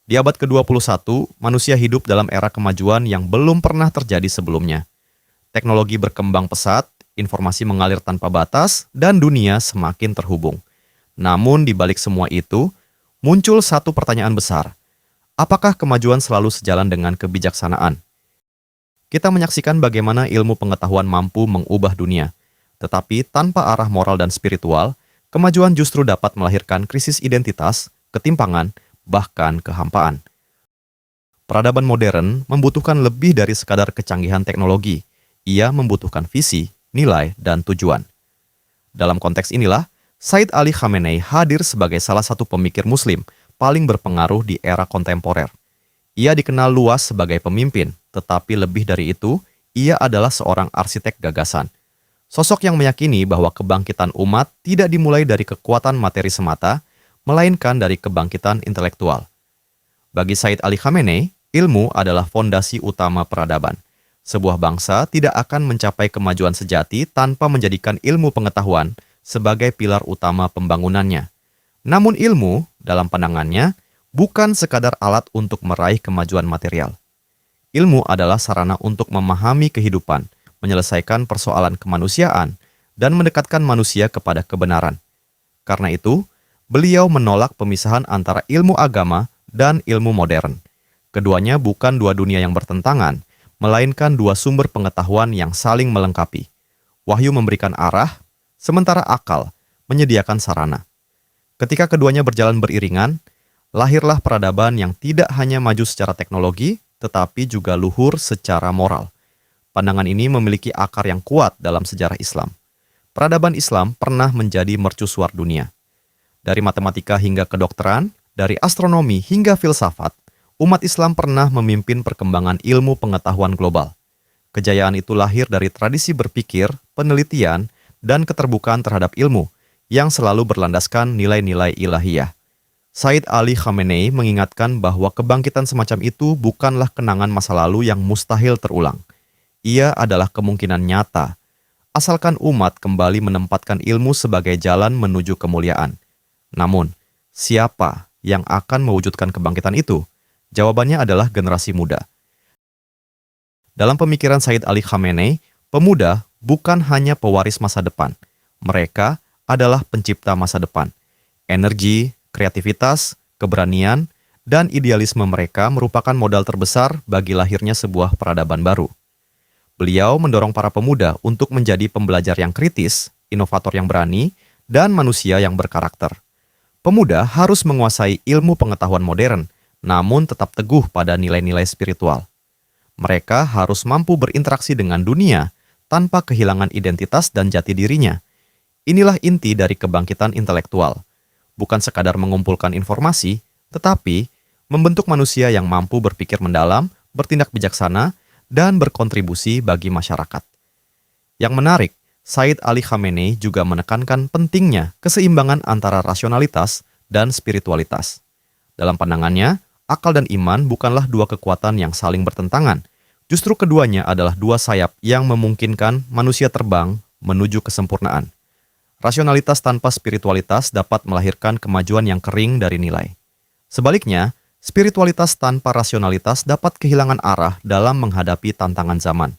Di abad ke-21, manusia hidup dalam era kemajuan yang belum pernah terjadi sebelumnya. Teknologi berkembang pesat, informasi mengalir tanpa batas, dan dunia semakin terhubung. Namun di balik semua itu, muncul satu pertanyaan besar. Apakah kemajuan selalu sejalan dengan kebijaksanaan? Kita menyaksikan bagaimana ilmu pengetahuan mampu mengubah dunia. Tetapi tanpa arah moral dan spiritual, kemajuan justru dapat melahirkan krisis identitas, ketimpangan, bahkan kehampaan. Peradaban modern membutuhkan lebih dari sekadar kecanggihan teknologi. Ia membutuhkan visi, nilai, dan tujuan. Dalam konteks inilah, Said Ali Khamenei hadir sebagai salah satu pemikir Muslim paling berpengaruh di era kontemporer. Ia dikenal luas sebagai pemimpin, tetapi lebih dari itu, ia adalah seorang arsitek gagasan. Sosok yang meyakini bahwa kebangkitan umat tidak dimulai dari kekuatan materi semata, melainkan dari kebangkitan intelektual. Bagi Said Ali Khamenei, ilmu adalah fondasi utama peradaban. Sebuah bangsa tidak akan mencapai kemajuan sejati tanpa menjadikan ilmu pengetahuan sebagai pilar utama pembangunannya. Namun ilmu, dalam pandangannya, bukan sekadar alat untuk meraih kemajuan material. Ilmu adalah sarana untuk memahami kehidupan, menyelesaikan persoalan kemanusiaan, dan mendekatkan manusia kepada kebenaran. Karena itu, beliau menolak pemisahan antara ilmu agama dan ilmu modern. Keduanya bukan dua dunia yang bertentangan, melainkan dua sumber pengetahuan yang saling melengkapi. Wahyu memberikan arah, sementara akal menyediakan sarana. Ketika keduanya berjalan beriringan, lahirlah peradaban yang tidak hanya maju secara teknologi, tetapi juga luhur secara moral. Pandangan ini memiliki akar yang kuat dalam sejarah Islam. Peradaban Islam pernah menjadi mercusuar dunia. Dari matematika hingga kedokteran, dari astronomi hingga filsafat, umat Islam pernah memimpin perkembangan ilmu pengetahuan global. Kejayaan itu lahir dari tradisi berpikir, penelitian, dan keterbukaan terhadap ilmu yang selalu berlandaskan nilai-nilai ilahiyah. Said Ali Khamenei mengingatkan bahwa kebangkitan semacam itu bukanlah kenangan masa lalu yang mustahil terulang. Ia adalah kemungkinan nyata, asalkan umat kembali menempatkan ilmu sebagai jalan menuju kemuliaan. Namun, siapa yang akan mewujudkan kebangkitan itu? Jawabannya adalah generasi muda. Dalam pemikiran Said Ali Khamenei, pemuda bukan hanya pewaris masa depan. Mereka adalah pencipta masa depan. Energi, kreativitas, keberanian, dan idealisme mereka merupakan modal terbesar bagi lahirnya sebuah peradaban baru. Beliau mendorong para pemuda untuk menjadi pembelajar yang kritis, inovator yang berani, dan manusia yang berkarakter. Pemuda harus menguasai ilmu pengetahuan modern, namun tetap teguh pada nilai-nilai spiritual. Mereka harus mampu berinteraksi dengan dunia tanpa kehilangan identitas dan jati dirinya. Inilah inti dari kebangkitan intelektual. Bukan sekadar mengumpulkan informasi, tetapi membentuk manusia yang mampu berpikir mendalam, bertindak bijaksana, dan berkontribusi bagi masyarakat. Yang menarik, Said Ali Khamenei juga menekankan pentingnya keseimbangan antara rasionalitas dan spiritualitas. Dalam pandangannya, akal dan iman bukanlah dua kekuatan yang saling bertentangan. Justru keduanya adalah dua sayap yang memungkinkan manusia terbang menuju kesempurnaan. Rasionalitas tanpa spiritualitas dapat melahirkan kemajuan yang kering dari nilai. Sebaliknya, spiritualitas tanpa rasionalitas dapat kehilangan arah dalam menghadapi tantangan zaman.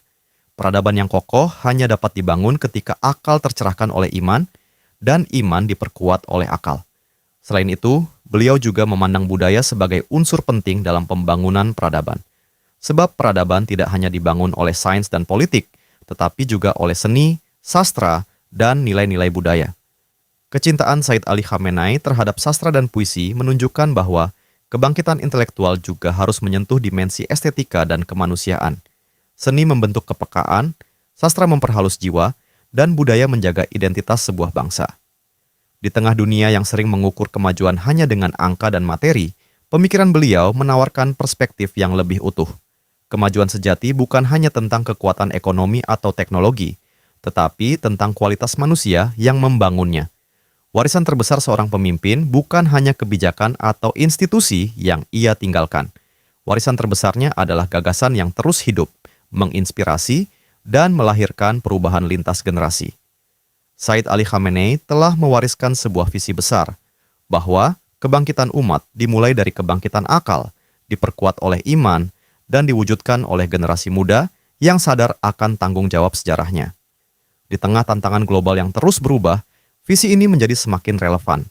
Peradaban yang kokoh hanya dapat dibangun ketika akal tercerahkan oleh iman dan iman diperkuat oleh akal. Selain itu, beliau juga memandang budaya sebagai unsur penting dalam pembangunan peradaban. Sebab peradaban tidak hanya dibangun oleh sains dan politik, tetapi juga oleh seni, sastra, dan nilai-nilai budaya. Kecintaan Said Ali Khamenei terhadap sastra dan puisi menunjukkan bahwa kebangkitan intelektual juga harus menyentuh dimensi estetika dan kemanusiaan. Seni membentuk kepekaan, sastra memperhalus jiwa, dan budaya menjaga identitas sebuah bangsa. Di tengah dunia yang sering mengukur kemajuan hanya dengan angka dan materi, pemikiran beliau menawarkan perspektif yang lebih utuh. Kemajuan sejati bukan hanya tentang kekuatan ekonomi atau teknologi, tetapi tentang kualitas manusia yang membangunnya. Warisan terbesar seorang pemimpin bukan hanya kebijakan atau institusi yang ia tinggalkan. Warisan terbesarnya adalah gagasan yang terus hidup, menginspirasi, dan melahirkan perubahan lintas generasi. Said Ali Khamenei telah mewariskan sebuah visi besar, bahwa kebangkitan umat dimulai dari kebangkitan akal, diperkuat oleh iman, dan diwujudkan oleh generasi muda yang sadar akan tanggung jawab sejarahnya. Di tengah tantangan global yang terus berubah, visi ini menjadi semakin relevan.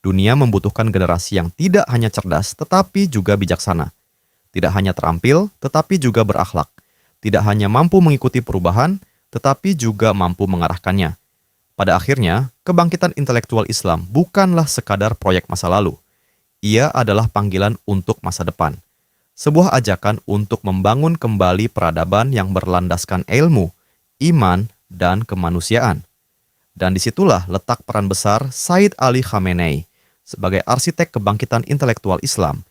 Dunia membutuhkan generasi yang tidak hanya cerdas, tetapi juga bijaksana. Tidak hanya terampil, tetapi juga berakhlak. Tidak hanya mampu mengikuti perubahan, tetapi juga mampu mengarahkannya. Pada akhirnya, kebangkitan intelektual Islam bukanlah sekadar proyek masa lalu. Ia adalah panggilan untuk masa depan. Sebuah ajakan untuk membangun kembali peradaban yang berlandaskan ilmu, iman, dan kemanusiaan. Dan disitulah letak peran besar Said Ali Khamenei sebagai arsitek kebangkitan intelektual Islam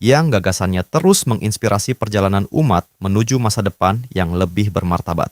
yang gagasannya terus menginspirasi perjalanan umat menuju masa depan yang lebih bermartabat.